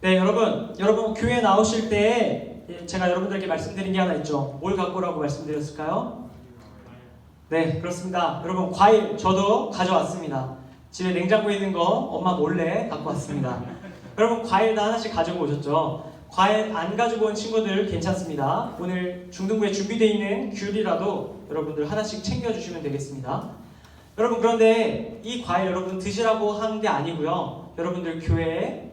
네, 여러분 교회 나오실 때 제가 여러분들에게 말씀드린 게 하나 있죠. 뭘 갖고 오라고 말씀드렸을까요? 네, 그렇습니다. 여러분, 과일 저도 가져왔습니다. 집에 냉장고에 있는 거 엄마 몰래 갖고 왔습니다. 여러분, 과일 다 하나씩 가지고 오셨죠? 과일 안 가지고 온 친구들 괜찮습니다. 오늘 중등부에 준비되어 있는 귤이라도 여러분들 하나씩 챙겨주시면 되겠습니다. 여러분, 그런데 이 과일 여러분 드시라고 한 게 아니고요. 여러분들 교회에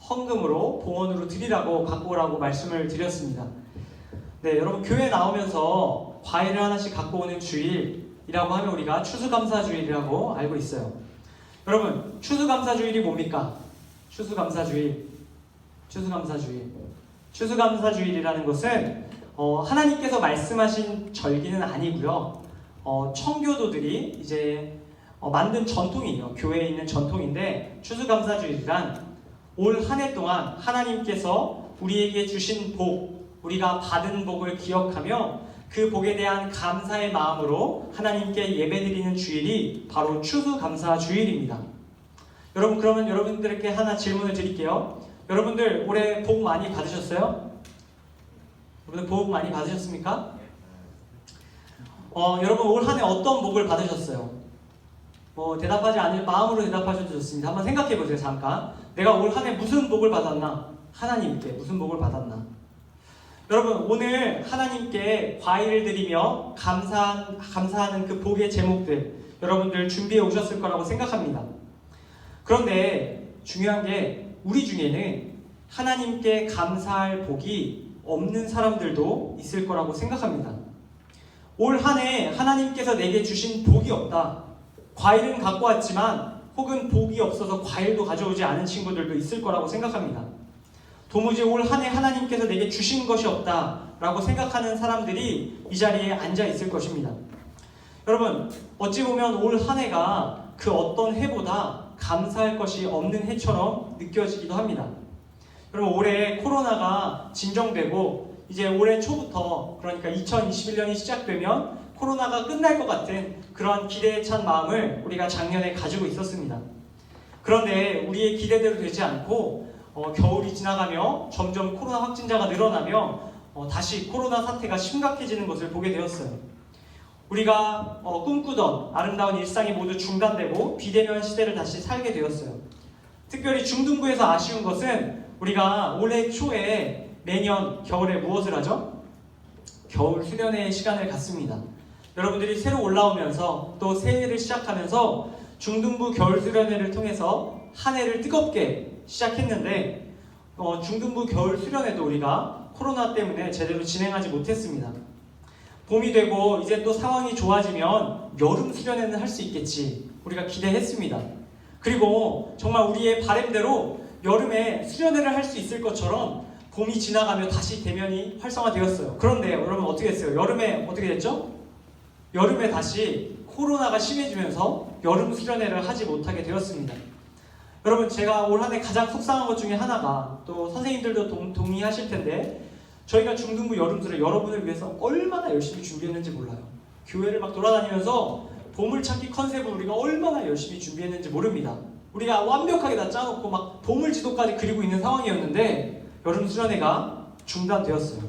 헌금으로 봉헌으로 드리라고 갖고 오라고 말씀을 드렸습니다. 네, 여러분 교회 나오면서 과일을 하나씩 갖고 오는 주일이라고 하면 우리가 추수감사주일이라고 알고 있어요. 여러분, 추수감사주일이 뭡니까? 추수감사주일이라는 것은 하나님께서 말씀하신 절기는 아니고요. 청교도들이 이제 만든 전통이에요. 교회에 있는 전통인데, 추수감사주일이란 올 한 해 동안 하나님께서 우리에게 주신 복, 우리가 받은 복을 기억하며 그 복에 대한 감사의 마음으로 하나님께 예배드리는 주일이 바로 추수감사주일입니다. 여러분, 그러면 여러분들께 하나 질문을 드릴게요. 여러분들 올해 복 많이 받으셨어요? 여러분들 복 많이 받으셨습니까? 여러분 올 한 해 어떤 복을 받으셨어요? 대답하지 않을 마음으로 대답하셔도 좋습니다. 한번 생각해 보세요. 잠깐. 내가 올 한 해 무슨 복을 받았나? 하나님께 무슨 복을 받았나? 여러분, 오늘 하나님께 과일을 드리며 감사하는 그 복의 제목들 여러분들 준비해 오셨을 거라고 생각합니다. 그런데 중요한 게 우리 중에는 하나님께 감사할 복이 없는 사람들도 있을 거라고 생각합니다. 올 한 해 하나님께서 내게 주신 복이 없다. 과일은 갖고 왔지만 혹은 복이 없어서 과일도 가져오지 않은 친구들도 있을 거라고 생각합니다. 도무지 올 한 해 하나님께서 내게 주신 것이 없다라고 생각하는 사람들이 이 자리에 앉아 있을 것입니다. 여러분, 어찌 보면 올 한 해가 그 어떤 해보다 감사할 것이 없는 해처럼 느껴지기도 합니다. 여러분, 올해 코로나가 진정되고 이제 올해 초부터, 그러니까 2021년이 시작되면 코로나가 끝날 것 같은 그런 기대에 찬 마음을 우리가 작년에 가지고 있었습니다. 그런데 우리의 기대대로 되지 않고 겨울이 지나가며 점점 코로나 확진자가 늘어나며 다시 코로나 사태가 심각해지는 것을 보게 되었어요. 우리가 꿈꾸던 아름다운 일상이 모두 중단되고 비대면 시대를 다시 살게 되었어요. 특별히 중등부에서 아쉬운 것은 우리가 올해 초에 매년 겨울에 무엇을 하죠? 겨울 수련회 시간을 갖습니다. 여러분들이 새로 올라오면서 또 새해를 시작하면서 중등부 겨울 수련회를 통해서 한 해를 뜨겁게 시작했는데 중등부 겨울 수련회도 우리가 코로나 때문에 제대로 진행하지 못했습니다. 봄이 되고 이제 또 상황이 좋아지면 여름 수련회는 할 수 있겠지 우리가 기대했습니다. 그리고 정말 우리의 바람대로 여름에 수련회를 할 수 있을 것처럼 봄이 지나가며 다시 대면이 활성화되었어요. 그런데 여러분 어떻게 했어요? 여름에 어떻게 됐죠? 여름에 다시 코로나가 심해지면서 여름 수련회를 하지 못하게 되었습니다. 여러분, 제가 올 한 해 가장 속상한 것 중에 하나가, 또 선생님들도 동의하실 텐데, 저희가 중등부 여름 수련 여러분을 위해서 얼마나 열심히 준비했는지 몰라요. 교회를 막 돌아다니면서 보물찾기 컨셉을 우리가 얼마나 열심히 준비했는지 모릅니다. 우리가 완벽하게 다 짜놓고 막 보물지도까지 그리고 있는 상황이었는데 여름 수련회가 중단되었어요.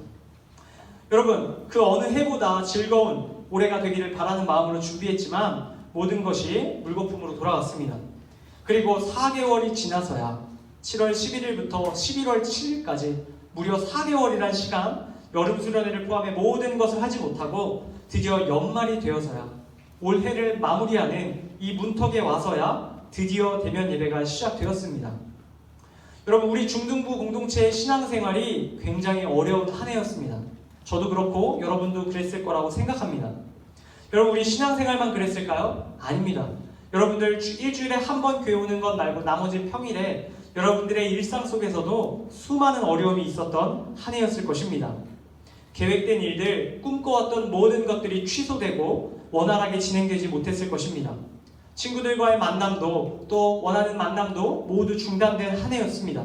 여러분, 그 어느 해보다 즐거운 올해가 되기를 바라는 마음으로 준비했지만 모든 것이 물거품으로 돌아갔습니다. 그리고 4개월이 지나서야 7월 11일부터 11월 7일까지 무려 4개월이란 시간 여름 수련회를 포함해 모든 것을 하지 못하고 드디어 연말이 되어서야 올해를 마무리하는 이 문턱에 와서야 드디어 대면 예배가 시작되었습니다. 여러분, 우리 중등부 공동체의 신앙생활이 굉장히 어려운 한 해였습니다. 저도 그렇고 여러분도 그랬을 거라고 생각합니다. 여러분, 우리 신앙생활만 그랬을까요? 아닙니다. 여러분들 일주일에 한 번 교회 오는 것 말고 나머지 평일에 여러분들의 일상 속에서도 수많은 어려움이 있었던 한 해였을 것입니다. 계획된 일들, 꿈꿔왔던 모든 것들이 취소되고 원활하게 진행되지 못했을 것입니다. 친구들과의 만남도 또 원하는 만남도 모두 중단된 한 해였습니다.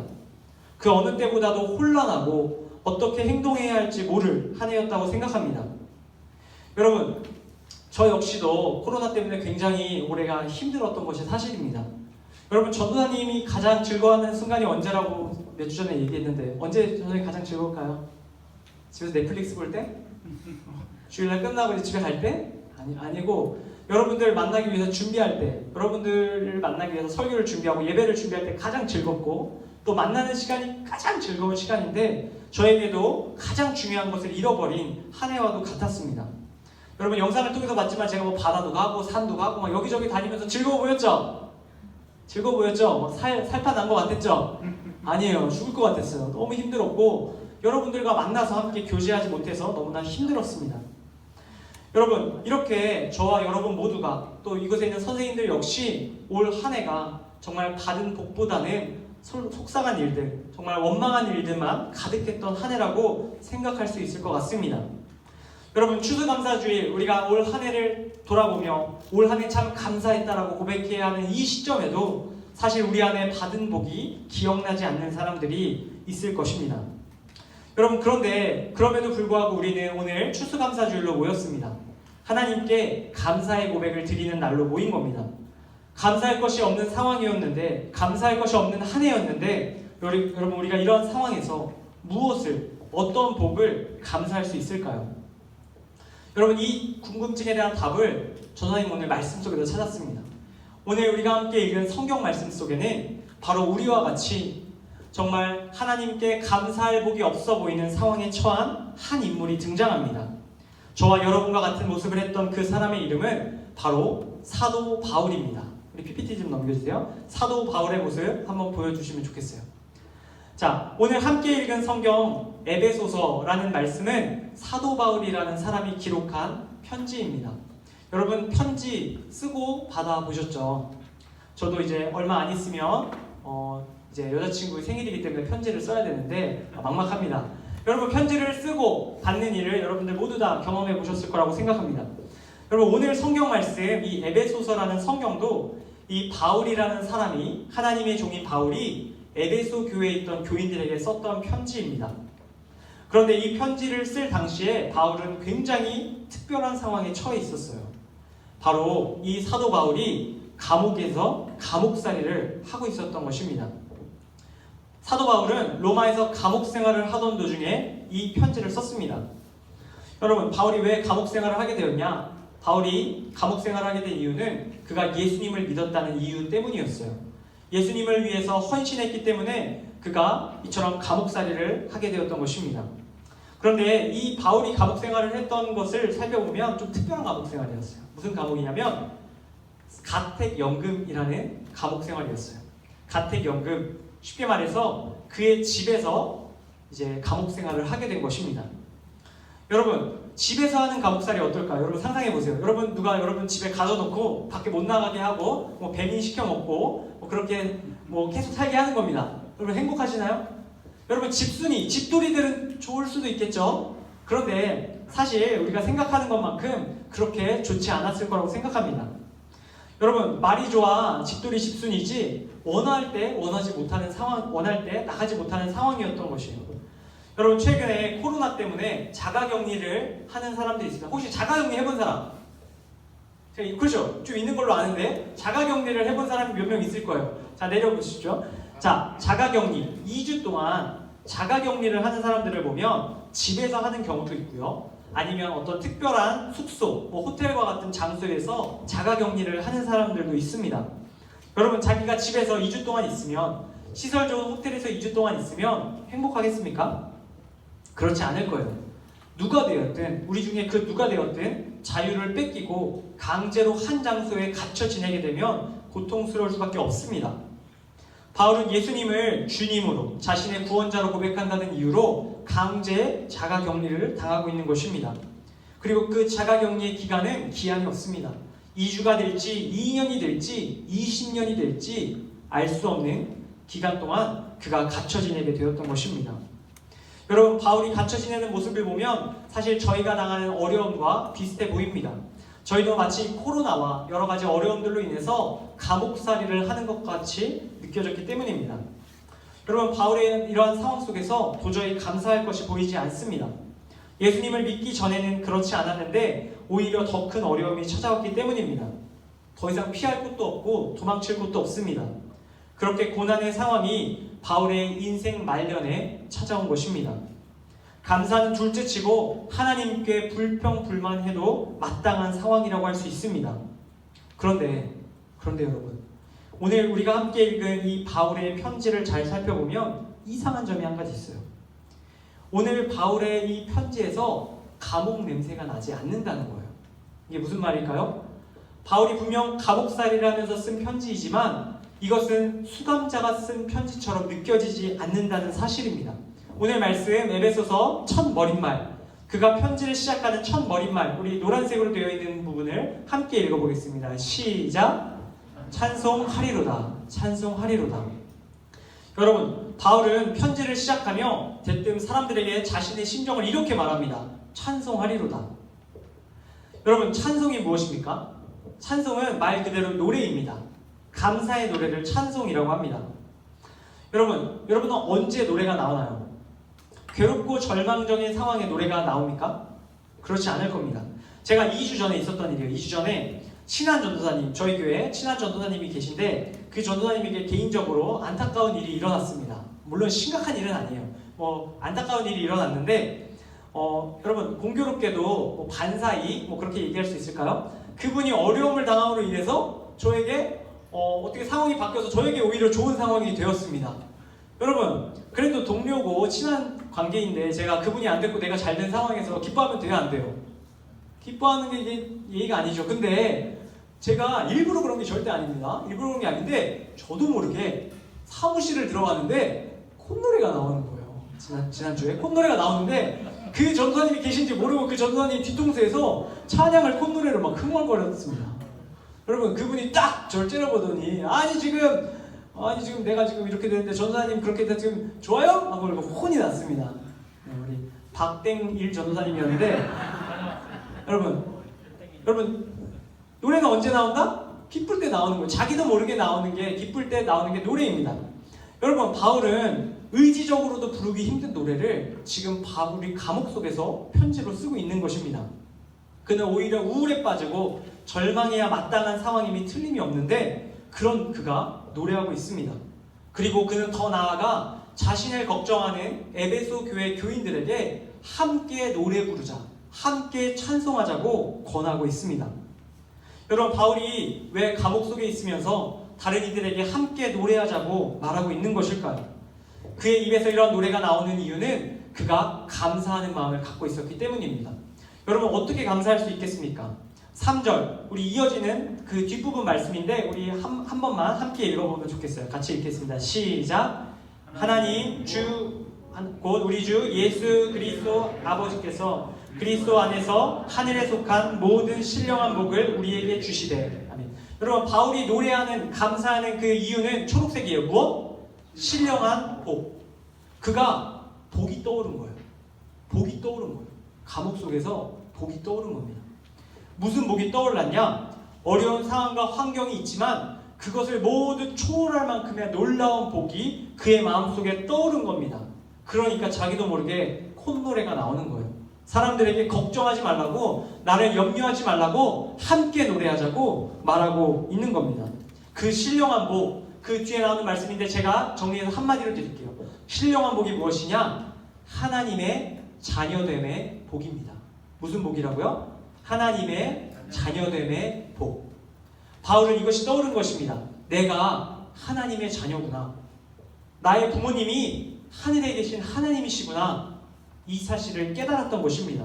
그 어느 때보다도 혼란하고 어떻게 행동해야 할지 모를 한 해였다고 생각합니다. 여러분, 저 역시도 코로나 때문에 굉장히 올해가 힘들었던 것이 사실입니다. 여러분 전도사님이 가장 즐거워하는 순간이 언제라고 몇 주 전에 얘기했는데 언제 전도사님이 가장 즐거울까요? 집에서 넷플릭스 볼 때? 주일날 끝나고 이제 집에 갈 때? 아니고 여러분들 만나기 위해서 준비할 때, 여러분들을 만나기 위해서 설교를 준비하고 예배를 준비할 때 가장 즐겁고 또 만나는 시간이 가장 즐거운 시간인데 저에게도 가장 중요한 것을 잃어버린 한 해와도 같았습니다. 여러분 영상을 통해서 봤지만 제가 뭐 바다도 가고 산도 가고 막 여기저기 다니면서 즐거워 보였죠? 즐거워 보였죠? 뭐 살판 난 것 같았죠? 아니에요. 죽을 것 같았어요. 너무 힘들었고 여러분들과 만나서 함께 교제하지 못해서 너무나 힘들었습니다. 여러분 이렇게 저와 여러분 모두가 또 이곳에 있는 선생님들 역시 올 한 해가 정말 받은 복보다는 속상한 일들, 정말 원망한 일들만 가득했던 한 해라고 생각할 수 있을 것 같습니다. 여러분 추수감사주일 우리가 올 한 해를 돌아보며 올 한 해 참 감사했다라고 고백해야 하는 이 시점에도 사실 우리 안에 받은 복이 기억나지 않는 사람들이 있을 것입니다. 여러분 그런데 그럼에도 불구하고 우리는 오늘 추수감사주일로 모였습니다. 하나님께 감사의 고백을 드리는 날로 모인 겁니다. 감사할 것이 없는 상황이었는데 감사할 것이 없는 한 해였는데 여러분 우리가 이런 상황에서 무엇을 어떤 복을 감사할 수 있을까요? 여러분 이 궁금증에 대한 답을 전도사님 오늘 말씀 속에서 찾았습니다. 오늘 우리가 함께 읽은 성경 말씀 속에는 바로 우리와 같이 정말 하나님께 감사할 복이 없어 보이는 상황에 처한 한 인물이 등장합니다. 저와 여러분과 같은 모습을 했던 그 사람의 이름은 바로 사도 바울입니다. 우리 PPT 좀 넘겨주세요. 사도 바울의 모습 한번 보여주시면 좋겠어요. 자, 오늘 함께 읽은 성경 에베소서라는 말씀은 사도 바울이라는 사람이 기록한 편지입니다. 여러분 편지 쓰고 받아보셨죠? 저도 이제 얼마 안 있으면 이제 여자친구의 생일이기 때문에 편지를 써야 되는데 막막합니다. 여러분 편지를 쓰고 받는 일을 여러분들 모두 다 경험해 보셨을 거라고 생각합니다. 여러분 오늘 성경 말씀 이 에베소서라는 성경도 이 바울이라는 사람이 하나님의 종인 바울이 에베소 교회에 있던 교인들에게 썼던 편지입니다. 그런데 이 편지를 쓸 당시에 바울은 굉장히 특별한 상황에 처해 있었어요. 바로 이 사도 바울이 감옥에서 감옥살이를 하고 있었던 것입니다. 사도 바울은 로마에서 감옥 생활을 하던 도중에 이 편지를 썼습니다. 여러분 바울이 왜 감옥 생활을 하게 되었냐? 바울이 감옥 생활을 하게 된 이유는 그가 예수님을 믿었다는 이유 때문이었어요. 예수님을 위해서 헌신했기 때문에 그가 이처럼 감옥살이를 하게 되었던 것입니다. 그런데 이 바울이 감옥 생활을 했던 것을 살펴보면 좀 특별한 감옥 생활이었어요. 무슨 감옥이냐면 가택연금이라는 감옥 생활이었어요. 가택연금, 쉽게 말해서 그의 집에서 이제 감옥 생활을 하게 된 것입니다. 여러분 집에서 하는 감옥살이 어떨까요? 여러분 상상해 보세요. 여러분 누가 여러분 집에 가둬놓고 밖에 못 나가게 하고 뭐 배민 시켜 먹고 뭐 그렇게 뭐 계속 살게 하는 겁니다. 여러분 행복하시나요? 여러분 집순이, 집돌이들은 좋을 수도 있겠죠. 그런데 사실 우리가 생각하는 것만큼 그렇게 좋지 않았을 거라고 생각합니다. 여러분 말이 좋아 집돌이 집순이지 원할 때 원하지 못하는 상황, 원할 때 나가지 못하는 상황이었던 것이에요. 여러분 최근에 코로나 때문에 자가격리를 하는 사람들이 있습니다. 혹시 자가격리 해본 사람? 그렇죠? 좀 있는 걸로 아는데 자가격리를 해본 사람이 몇 명 있을 거예요. 자 내려보시죠. 자 자가격리 2주 동안 자가격리를 하는 사람들을 보면 집에서 하는 경우도 있고요. 아니면 어떤 특별한 숙소, 뭐 호텔과 같은 장소에서 자가격리를 하는 사람들도 있습니다. 여러분 자기가 집에서 2주 동안 있으면 시설 좋은 호텔에서 2주 동안 있으면 행복하겠습니까? 그렇지 않을 거예요. 누가 되었든 우리 중에 그 누가 되었든 자유를 뺏기고 강제로 한 장소에 갇혀 지내게 되면 고통스러울 수밖에 없습니다. 바울은 예수님을 주님으로 자신의 구원자로 고백한다는 이유로 강제 자가격리를 당하고 있는 것입니다. 그리고 그 자가격리의 기간은 기한이 없습니다. 2주가 될지 2년이 될지 20년이 될지 알 수 없는 기간 동안 그가 갇혀 지내게 되었던 것입니다. 여러분 바울이 갇혀 지내는 모습을 보면 사실 저희가 당하는 어려움과 비슷해 보입니다. 저희도 마치 코로나와 여러 가지 어려움들로 인해서 감옥살이를 하는 것 같이 느껴졌기 때문입니다. 여러분 바울의 이러한 상황 속에서 도저히 감사할 것이 보이지 않습니다. 예수님을 믿기 전에는 그렇지 않았는데 오히려 더 큰 어려움이 찾아왔기 때문입니다. 더 이상 피할 곳도 없고 도망칠 곳도 없습니다. 그렇게 고난의 상황이 바울의 인생 말년에 찾아온 것입니다. 감사는 둘째치고 하나님께 불평불만해도 마땅한 상황이라고 할 수 있습니다. 그런데 여러분, 오늘 우리가 함께 읽은 이 바울의 편지를 잘 살펴보면 이상한 점이 한 가지 있어요. 오늘 바울의 이 편지에서 감옥 냄새가 나지 않는다는 거예요. 이게 무슨 말일까요? 바울이 분명 감옥살이를 하면서 쓴 편지이지만 이것은 수감자가 쓴 편지처럼 느껴지지 않는다는 사실입니다. 오늘 말씀 에베소서 첫 머릿말, 그가 편지를 시작하는 첫 머릿말, 우리 노란색으로 되어 있는 부분을 함께 읽어보겠습니다. 시작! 찬송하리로다. 찬송하리로다. 여러분, 바울은 편지를 시작하며 대뜸 사람들에게 자신의 심정을 이렇게 말합니다. 찬송하리로다. 여러분, 찬송이 무엇입니까? 찬송은 말 그대로 노래입니다. 감사의 노래를 찬송이라고 합니다. 여러분은 언제 노래가 나오나요? 괴롭고 절망적인 상황에 노래가 나옵니까? 그렇지 않을 겁니다. 제가 2주 전에 있었던 일이에요. 2주 전에 친한 전도사님, 저희 교회에 친한 전도사님이 계신데 그 전도사님에게 개인적으로 안타까운 일이 일어났습니다. 물론 심각한 일은 아니에요. 안타까운 일이 일어났는데 여러분, 공교롭게도 반사이 그렇게 얘기할 수 있을까요? 그분이 어려움을 당함으로 인해서 저에게 어떻게 상황이 바뀌어서 저에게 오히려 좋은 상황이 되었습니다. 여러분, 그래도 동료고 친한 관계인데 제가 그분이 안 됐고 내가 잘 된 상황에서 기뻐하면 돼요, 안 돼요? 기뻐하는 게 이게 예의가 아니죠. 근데 제가 일부러 그런 게 절대 아닙니다. 일부러 그런 게 아닌데 저도 모르게 사무실을 들어가는데 콧노래가 나오는 거예요. 지난주에 콧노래가 나오는데 그 전도사님이 계신지 모르고 그 전도사님 뒤통수에서 찬양을 콧노래로 막 흥얼거렸습니다. 여러분, 그분이 딱 저를 째려보더니 아니 지금 내가 지금 이렇게 되는데 전도사님 그렇게 해서 지금 좋아요? 하고 혼이 났습니다. 우리 박땡일 전도사님이었는데 여러분 노래는 언제 나온다? 기쁠 때 나오는 거예요. 자기도 모르게 나오는 게, 기쁠 때 나오는 게 노래입니다. 여러분, 바울은 의지적으로도 부르기 힘든 노래를 지금 바울이 감옥 속에서 편지로 쓰고 있는 것입니다. 그는 오히려 우울에 빠지고 절망해야 마땅한 상황임이 틀림이 없는데 그런 그가 노래하고 있습니다. 그리고 그는 더 나아가 자신을 걱정하는 에베소 교회 교인들에게 함께 노래 부르자, 함께 찬송하자고 권하고 있습니다. 여러분, 바울이 왜 감옥 속에 있으면서 다른 이들에게 함께 노래하자고 말하고 있는 것일까요? 그의 입에서 이런 노래가 나오는 이유는 그가 감사하는 마음을 갖고 있었기 때문입니다. 여러분, 어떻게 감사할 수 있겠습니까? 3절, 우리 이어지는 그 뒷부분 말씀인데 우리 한 번만 함께 읽어보면 좋겠어요. 같이 읽겠습니다. 시작! 하나님 곧 우리 주 예수 그리스도 아버지께서 그리스도 안에서 하늘에 속한 모든 신령한 복을 우리에게 주시되. 아멘. 여러분, 바울이 노래하는, 감사하는 그 이유는 초록색이에요. 무엇? 신령한 복. 그가 복이 떠오른 거예요. 복이 떠오른 거예요. 감옥 속에서 복이 떠오른 겁니다. 무슨 복이 떠올랐냐? 어려운 상황과 환경이 있지만 그것을 모두 초월할 만큼의 놀라운 복이 그의 마음속에 떠오른 겁니다. 그러니까 자기도 모르게 콧노래가 나오는 거예요. 사람들에게 걱정하지 말라고, 나를 염려하지 말라고 함께 노래하자고 말하고 있는 겁니다. 그 신령한 복, 그 뒤에 나오는 말씀인데 제가 정리해서 한마디로 드릴게요. 신령한 복이 무엇이냐? 하나님의 자녀됨의 복입니다. 무슨 복이라고요? 하나님의 자녀됨의 복. 바울은 이것이 떠오른 것입니다. 내가 하나님의 자녀구나. 나의 부모님이 하늘에 계신 하나님이시구나. 이 사실을 깨달았던 것입니다.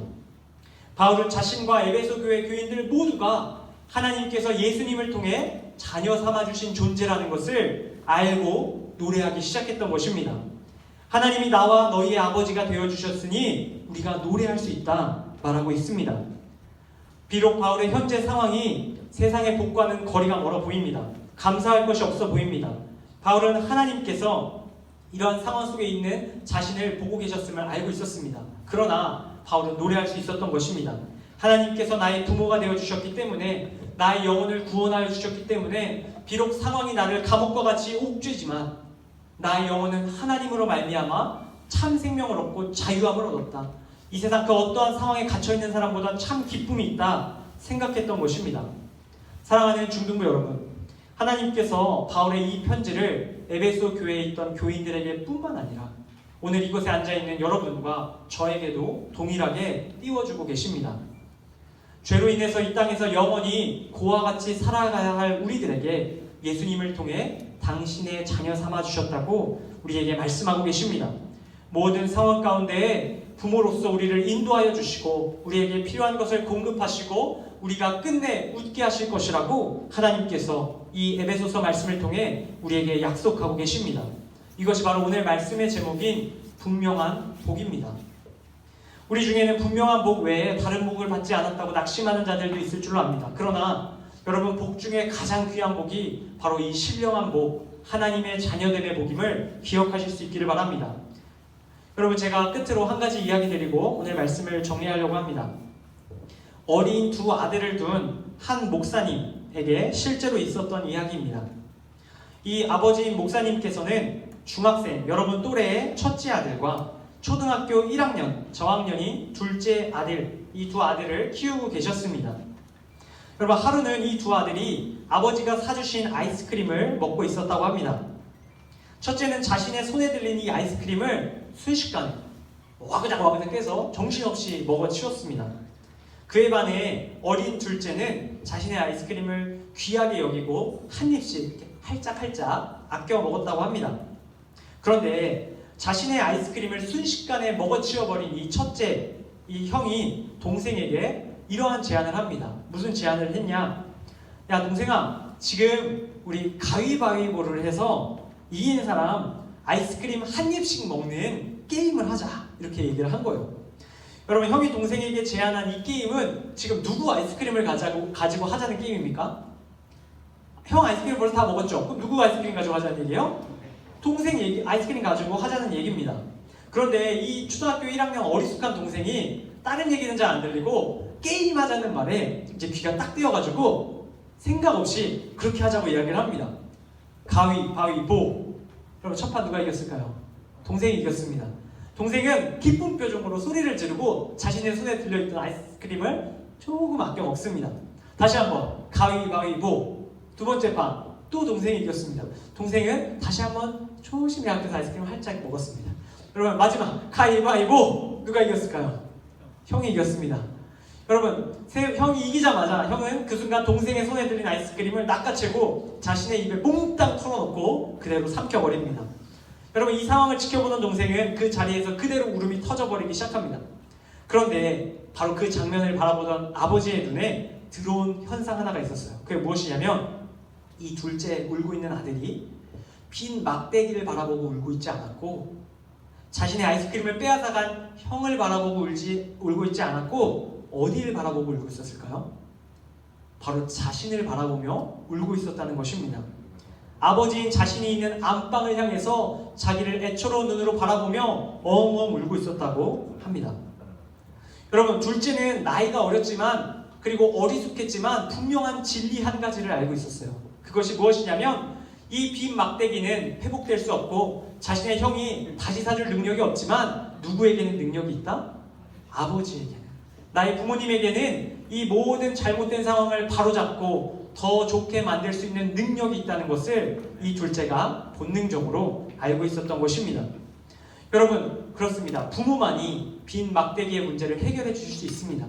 바울은 자신과 에베소 교회 교인들 모두가 하나님께서 예수님을 통해 자녀 삼아주신 존재라는 것을 알고 노래하기 시작했던 것입니다. 하나님이 나와 너희의 아버지가 되어주셨으니 우리가 노래할 수 있다 말하고 있습니다. 비록 바울의 현재 상황이 세상의 복과는 거리가 멀어 보입니다. 감사할 것이 없어 보입니다. 바울은 하나님께서 이러한 상황 속에 있는 자신을 보고 계셨음을 알고 있었습니다. 그러나 바울은 노래할 수 있었던 것입니다. 하나님께서 나의 부모가 되어주셨기 때문에, 나의 영혼을 구원하여 주셨기 때문에 비록 상황이 나를 감옥과 같이 옥죄지만 나의 영혼은 하나님으로 말미암아 참 생명을 얻고 자유함을 얻었다. 이 세상 그 어떠한 상황에 갇혀있는 사람보다 참 기쁨이 있다 생각했던 것입니다. 사랑하는 중등부 여러분, 하나님께서 바울의 이 편지를 에베소 교회에 있던 교인들에게 뿐만 아니라 오늘 이곳에 앉아있는 여러분과 저에게도 동일하게 띄워주고 계십니다. 죄로 인해서 이 땅에서 영원히 고와 같이 살아가야 할 우리들에게 예수님을 통해 당신의 자녀 삼아주셨다고 우리에게 말씀하고 계십니다. 모든 상황 가운데에 부모로서 우리를 인도하여 주시고 우리에게 필요한 것을 공급하시고 우리가 끝내 웃게 하실 것이라고 하나님께서 이 에베소서 말씀을 통해 우리에게 약속하고 계십니다. 이것이 바로 오늘 말씀의 제목인 분명한 복입니다. 우리 중에는 분명한 복 외에 다른 복을 받지 않았다고 낙심하는 자들도 있을 줄로 압니다. 그러나 여러분, 복 중에 가장 귀한 복이 바로 이 신령한 복, 하나님의 자녀됨의 복임을 기억하실 수 있기를 바랍니다. 여러분, 제가 끝으로 한 가지 이야기 드리고 오늘 말씀을 정리하려고 합니다. 어린 두 아들을 둔 한 목사님에게 실제로 있었던 이야기입니다. 이 아버지인 목사님께서는 중학생, 여러분 또래의 첫째 아들과 초등학교 1학년, 저학년인 둘째 아들, 이 두 아들을 키우고 계셨습니다. 여러분, 하루는 이 두 아들이 아버지가 사주신 아이스크림을 먹고 있었다고 합니다. 첫째는 자신의 손에 들린 이 아이스크림을 순식간에 와그작 깨서 정신없이 먹어치웠습니다. 그에 반해 어린 둘째는 자신의 아이스크림을 귀하게 여기고 한 입씩 이렇게 할짝할짝 아껴 먹었다고 합니다. 그런데 자신의 아이스크림을 순식간에 먹어치워버린 이 첫째, 이 형이 동생에게 이러한 제안을 합니다. 무슨 제안을 했냐? 야, 동생아, 지금 우리 가위바위보를 해서 이긴 사람 아이스크림 한 입씩 먹는 게임을 하자, 이렇게 얘기를 한 거예요. 여러분, 형이 동생에게 제안한 이 게임은 지금 누구 아이스크림을 가지고 하자는 게임입니까? 형 아이스크림 벌써 다 먹었죠? 그럼 누구 아이스크림 가지고 하자는 얘기예요? 동생 아이스크림 가지고 하자는 얘기입니다. 그런데 이 초등학교 1학년 어리숙한 동생이 다른 얘기는 잘 안 들리고 게임하자는 말에 이제 귀가 딱 뜨여가지고 생각 없이 그렇게 하자고 이야기를 합니다. 가위바위보. 여러분, 첫 판 누가 이겼을까요? 동생이 이겼습니다. 동생은 기쁜 표정으로 소리를 지르고 자신의 손에 들려있던 아이스크림을 조금 아껴 먹습니다. 다시 한번 가위바위보. 두 번째 판 또 동생이 이겼습니다. 동생은 다시 한번 조심히 아껴서 아이스크림을 살짝 먹었습니다. 여러분, 마지막 가위바위보. 누가 이겼을까요? 형이 이겼습니다. 여러분, 형이 이기자마자 형은 그 순간 동생의 손에 들린 아이스크림을 낚아채고 자신의 입에 몽땅 털어놓고 그대로 삼켜버립니다. 여러분, 이 상황을 지켜보는 동생은 그 자리에서 그대로 울음이 터져버리기 시작합니다. 그런데 바로 그 장면을 바라보던 아버지의 눈에 들어온 현상 하나가 있었어요. 그게 무엇이냐면 이 둘째 울고 있는 아들이 빈 막대기를 바라보고 울고 있지 않았고 자신의 아이스크림을 빼앗아간 형을 바라보고 울고 있지 않았고 어디를 바라보고 울고 있었을까요? 바로 자신을 바라보며 울고 있었다는 것입니다. 아버지인 자신이 있는 안방을 향해서 자기를 애처로운 눈으로 바라보며 엉엉 울고 있었다고 합니다. 여러분, 둘째는 나이가 어렸지만 그리고 어리숙했지만 분명한 진리 한 가지를 알고 있었어요. 그것이 무엇이냐면 이 빈 막대기는 회복될 수 없고 자신의 형이 다시 사줄 능력이 없지만 누구에게는 능력이 있다? 아버지에게는. 나의 부모님에게는 이 모든 잘못된 상황을 바로잡고 더 좋게 만들 수 있는 능력이 있다는 것을 이 둘째가 본능적으로 알고 있었던 것입니다. 여러분, 그렇습니다. 부모만이 빈 막대기의 문제를 해결해 주실 수 있습니다.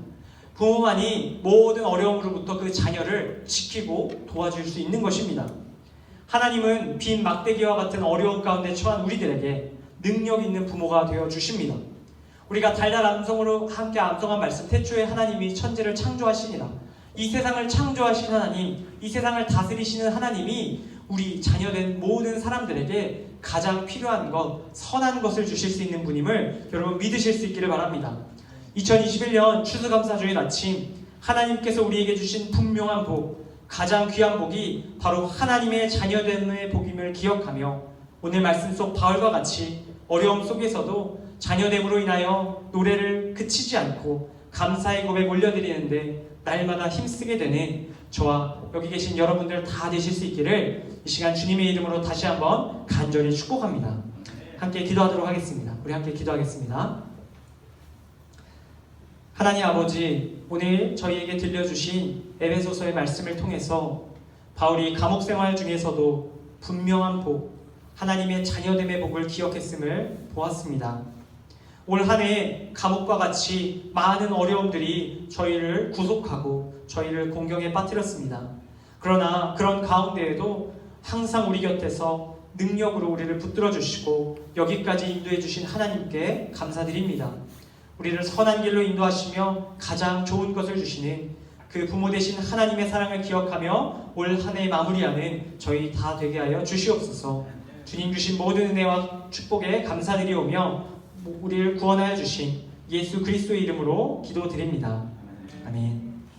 부모만이 모든 어려움으로부터 그 자녀를 지키고 도와줄 수 있는 것입니다. 하나님은 빈 막대기와 같은 어려움 가운데 처한 우리들에게 능력 있는 부모가 되어 주십니다. 우리가 달달 암송으로 함께 암송한 말씀, 태초에 하나님이 천지를 창조하시니라. 이 세상을 창조하신 하나님, 이 세상을 다스리시는 하나님이 우리 자녀된 모든 사람들에게 가장 필요한 것, 선한 것을 주실 수 있는 분임을 여러분 믿으실 수 있기를 바랍니다. 2021년 추수감사주일 아침, 하나님께서 우리에게 주신 분명한 복, 가장 귀한 복이 바로 하나님의 자녀됨의 복임을 기억하며 오늘 말씀 속 바울과 같이 어려움 속에서도 자녀됨으로 인하여 노래를 그치지 않고 감사의 고백 올려드리는데 날마다 힘쓰게 되는 저와 여기 계신 여러분들 다 되실 수 있기를 이 시간 주님의 이름으로 다시 한번 간절히 축복합니다. 함께 기도하도록 하겠습니다. 우리 함께 기도하겠습니다. 하나님 아버지, 오늘 저희에게 들려주신 에베소서의 말씀을 통해서 바울이 감옥 생활 중에서도 분명한 복, 하나님의 자녀됨의 복을 기억했음을 보았습니다. 올 한 해 감옥과 같이 많은 어려움들이 저희를 구속하고 저희를 공경에 빠뜨렸습니다. 그러나 그런 가운데에도 항상 우리 곁에서 능력으로 우리를 붙들어 주시고 여기까지 인도해 주신 하나님께 감사드립니다. 우리를 선한 길로 인도하시며 가장 좋은 것을 주시는 그 부모 되신 하나님의 사랑을 기억하며 올 한 해 마무리하는 저희 다 되게 하여 주시옵소서. 주님 주신 모든 은혜와 축복에 감사드리오며 우리를 구원하여 주신 예수 그리스도의 이름으로 기도드립니다. 아멘.